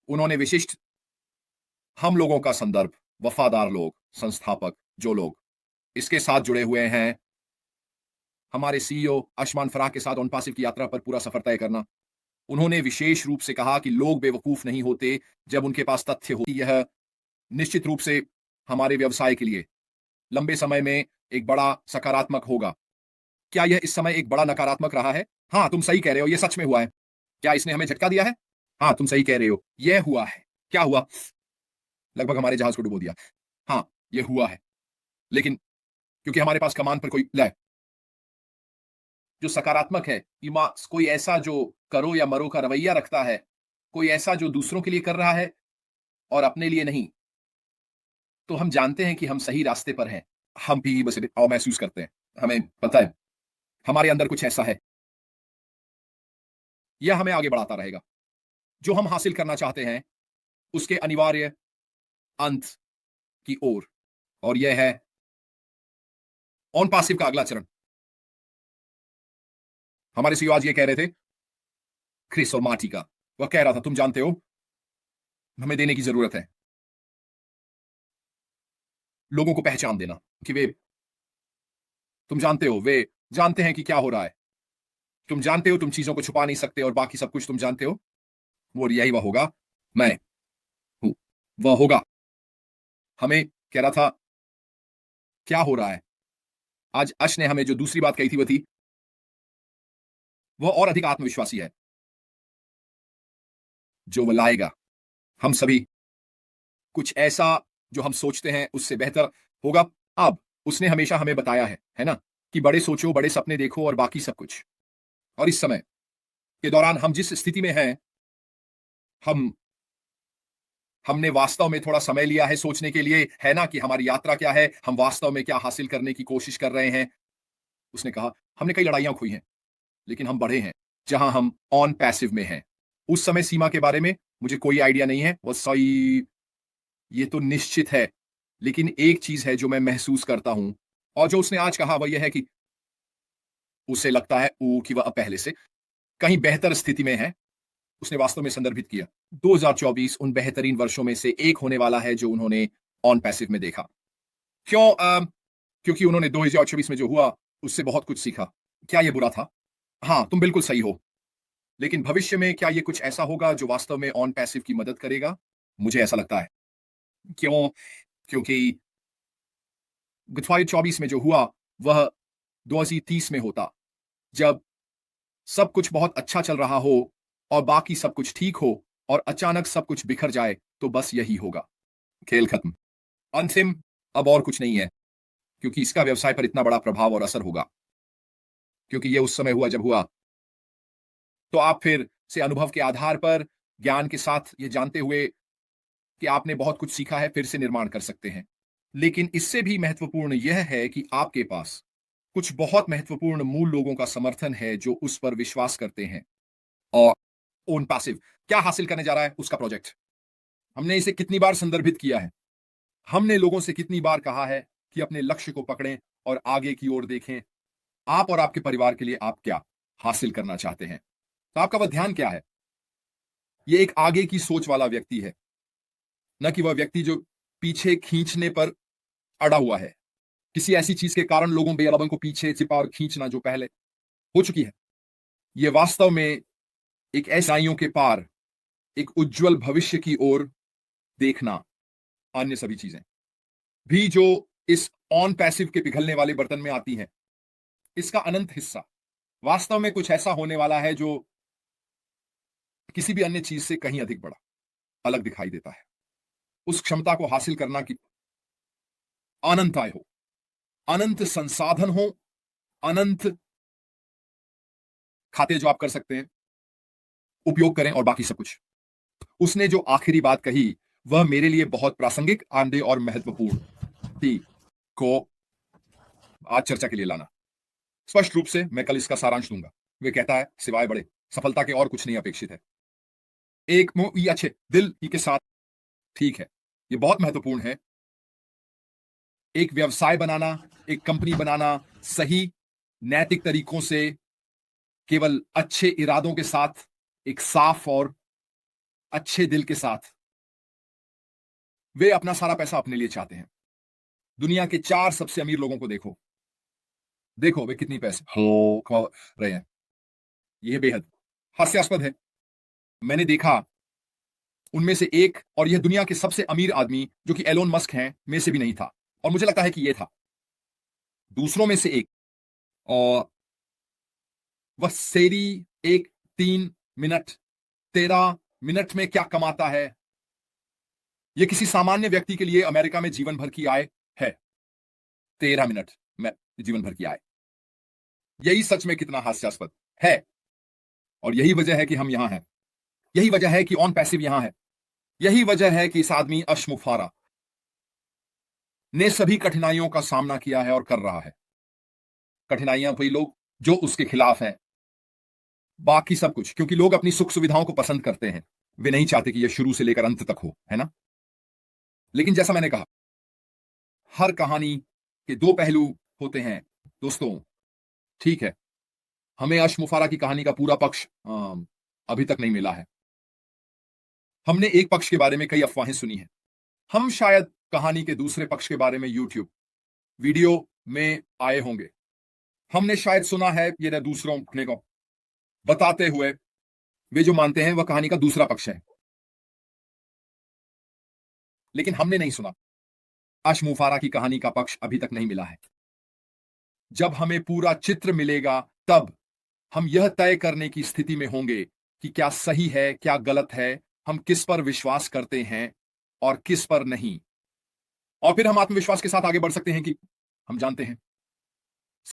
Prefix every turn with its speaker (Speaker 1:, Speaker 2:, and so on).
Speaker 1: उन्होंने विशिष्ट हम लोगों का संदर्भ, वफादार लोग, संस्थापक, जो लोग इसके साथ जुड़े हुए हैं, हमारे सीईओ आयुष्मान फराह के साथ ऑन पासिव की यात्रा पर पूरा सफर तय करना। उन्होंने विशेष रूप से कहा कि लोग बेवकूफ नहीं होते जब उनके पास तथ्य होती। यह निश्चित रूप से हमारे व्यवसाय के लिए लंबे समय में एक बड़ा सकारात्मक होगा। क्या यह इस समय एक बड़ा नकारात्मक रहा है? हाँ, तुम सही कह रहे हो, यह सच में हुआ है। क्या इसने हमें झटका दिया है? हाँ, तुम सही कह रहे हो, यह हुआ है। क्या हुआ? लगभग हमारे जहाज को डुबो दिया। हाँ, यह हुआ है। लेकिन क्योंकि हमारे पास कमान पर कोई लय जो सकारात्मक है, कोई ऐसा जो करो या मरो का रवैया रखता है, कोई ऐसा जो दूसरों के लिए कर रहा है और अपने लिए नहीं, तो हम जानते हैं कि हम सही रास्ते पर हैं। हम भी बस महसूस करते हैं। हमें पता है, हमारे अंदर कुछ ऐसा है, यह हमें आगे बढ़ाता रहेगा। जो हम हासिल करना चाहते हैं, उसके अनिवार्य अंत की ओर, और यह है ऑन पासिव का अगला चरण। हमारे सीईओ आज ये कह रहे थे, क्रिस और मार्टी का। वह कह रहा था, तुम जानते हो, हमें देने की जरूरत है लोगों को पहचान देना कि वे, तुम जानते हो, वे जानते हैं कि क्या हो रहा है। तुम जानते हो, तुम चीजों को छुपा नहीं सकते और बाकी सब कुछ तुम जानते हो। वो यही वह होगा, मैं हूं, वह होगा। हमें कह रहा था, क्या हो रहा है। आज अश ने हमें जो दूसरी बात कही थी, वह थी, वह और अधिक आत्मविश्वासी है जो वह लाएगा। हम सभी कुछ ऐसा जो हम सोचते हैं उससे बेहतर होगा। अब उसने हमेशा हमें बताया है ना, कि बड़े सोचो, बड़े सपने देखो और बाकी सब कुछ। और इस समय के दौरान हम जिस स्थिति में हैं, हम हमने वास्तव में थोड़ा समय लिया है सोचने के लिए, है ना, कि हमारी यात्रा क्या है, हम वास्तव में क्या हासिल करने की कोशिश कर रहे हैं। उसने कहा, हमने कई लड़ाइयां खोई हैं, लेकिन हम बढ़े हैं जहां हम ऑन पैसिव में हैं। उस समय सीमा के बारे में मुझे कोई आइडिया नहीं है, वो सही, ये तो निश्चित है। लेकिन एक चीज है जो मैं महसूस करता हूं, और जो उसने आज कहा वह यह है कि उसे लगता है कि वह पहले से कहीं बेहतर स्थिति में है। उसने वास्तव में संदर्भित किया 2024 उन बेहतरीन वर्षों में से एक होने वाला है जो उन्होंने ऑन पैसिव में देखा। क्यों? क्योंकि उन्होंने 2024 में जो हुआ उससे बहुत कुछ सीखा। क्या यह बुरा था? हाँ, तुम बिल्कुल सही हो। लेकिन भविष्य में क्या यह कुछ ऐसा होगा जो वास्तव में ऑन पैसिव की मदद करेगा? मुझे ऐसा लगता है। क्यों? क्योंकि 2024 में जो हुआ वह 2030 में होता, जब सब कुछ बहुत अच्छा चल रहा हो और बाकी सब कुछ ठीक हो, और अचानक सब कुछ बिखर जाए, तो बस यही होगा, खेल खत्म, अंतिम। अब और कुछ नहीं है, क्योंकि इसका व्यवसाय पर इतना बड़ा प्रभाव और असर होगा, क्योंकि यह उस समय हुआ जब हुआ। तो आप फिर से अनुभव के आधार पर, ज्ञान के साथ, ये जानते हुए कि आपने बहुत कुछ सीखा है, फिर से निर्माण कर सकते हैं। लेकिन इससे भी महत्वपूर्ण यह है कि आपके पास कुछ बहुत महत्वपूर्ण मूल लोगों का समर्थन है जो उस पर विश्वास करते हैं। और ओन पैसिव क्या हासिल करने जा रहा है, उसका प्रोजेक्ट, हमने इसे कितनी बार संदर्भित किया है, हमने लोगों से कितनी बार कहा है कि अपने लक्ष्य को पकड़ें और आगे की ओर देखें। आप और आपके परिवार के लिए आप क्या हासिल करना चाहते हैं, तो आपका वह ध्यान क्या है? यह एक आगे की सोच वाला व्यक्ति है, न कि वह व्यक्ति जो पीछे खींचने पर अड़ा हुआ है, किसी ऐसी चीज के कारण लोगों बेअदबन को पीछे छिपा और खींचना जो पहले हो चुकी है। यह वास्तव में एक ऐसाइयों के पार, एक उज्जवल भविष्य की ओर देखना, अन्य सभी चीजें भी जो इस ऑन पैसिव के पिघलने वाले बर्तन में आती हैं, इसका अनंत हिस्सा वास्तव में कुछ ऐसा होने वाला है जो किसी भी अन्य चीज से कहीं अधिक बड़ा, अलग दिखाई देता है। उस क्षमता को हासिल करना कि अनंत आय हो, अनंत संसाधन हो, अनंत खाते जो आप कर सकते हैं, उपयोग करें और बाकी सब कुछ। उसने जो आखिरी बात कही वह मेरे लिए बहुत प्रासंगिक, आंदे और महत्वपूर्ण थी, को आज चर्चा के लिए लाना। स्पष्ट रूप से मैं कल इसका सारांश दूंगा। वे कहता है, सिवाय बड़े सफलता के और कुछ नहीं अपेक्षित है। एक ये अच्छे दिल ही के साथ, ठीक है, ये बहुत महत्वपूर्ण है। एक व्यवसाय बनाना, एक कंपनी बनाना, सही नैतिक तरीकों से, केवल अच्छे इरादों के साथ, एक साफ और अच्छे दिल के साथ वे अपना सारा पैसा अपने लिए चाहते हैं। दुनिया के 4 सबसे अमीर लोगों को देखो, देखो वे कितनी पैसे हो खा रहे हैं। यह बेहद हास्यास्पद है। मैंने देखा उनमें से एक, और यह दुनिया के सबसे अमीर आदमी जो कि एलोन मस्क हैं में से भी नहीं था, और मुझे लगता है कि यह था दूसरों में से एक। और वह शेरी एक 3 मिनट 13 मिनट में क्या कमाता है, यह किसी सामान्य व्यक्ति के लिए अमेरिका में जीवन भर की आय है। 13 मिनट में जीवन भर की आय। यही सच में कितना हास्यास्पद है। और यही वजह है कि हम यहां हैं। यही वजह है कि ऑन पैसिव यहां है। यही वजह है कि इस आदमी अशमुफारा ने सभी कठिनाइयों का सामना किया है और कर रहा है। कठिनाइयां वही लोग जो उसके खिलाफ हैं। बाकी सब कुछ, क्योंकि लोग अपनी सुख सुविधाओं को पसंद करते हैं, वे नहीं चाहते कि यह शुरू से लेकर अंत तक हो, है ना। लेकिन जैसा मैंने कहा, हर कहानी के 2 पहलू होते हैं दोस्तों। ठीक है, हमें अशमुफारा की कहानी का पूरा पक्ष अभी तक नहीं मिला है। हमने एक पक्ष के बारे में कई अफवाहें सुनी हैं। हम शायद कहानी के दूसरे पक्ष के बारे में यूट्यूब वीडियो में आए होंगे। हमने शायद सुना है ये दूसरों को बताते हुए, वे जो मानते हैं वह कहानी का दूसरा पक्ष है। लेकिन हमने नहीं सुना, अशमुफारा की कहानी का पक्ष अभी तक नहीं मिला है। जब हमें पूरा चित्र मिलेगा तब हम यह तय करने की स्थिति में होंगे कि क्या सही है, क्या गलत है, हम किस पर विश्वास करते हैं और किस पर नहीं। और फिर हम आत्मविश्वास के साथ आगे बढ़ सकते हैं कि हम जानते हैं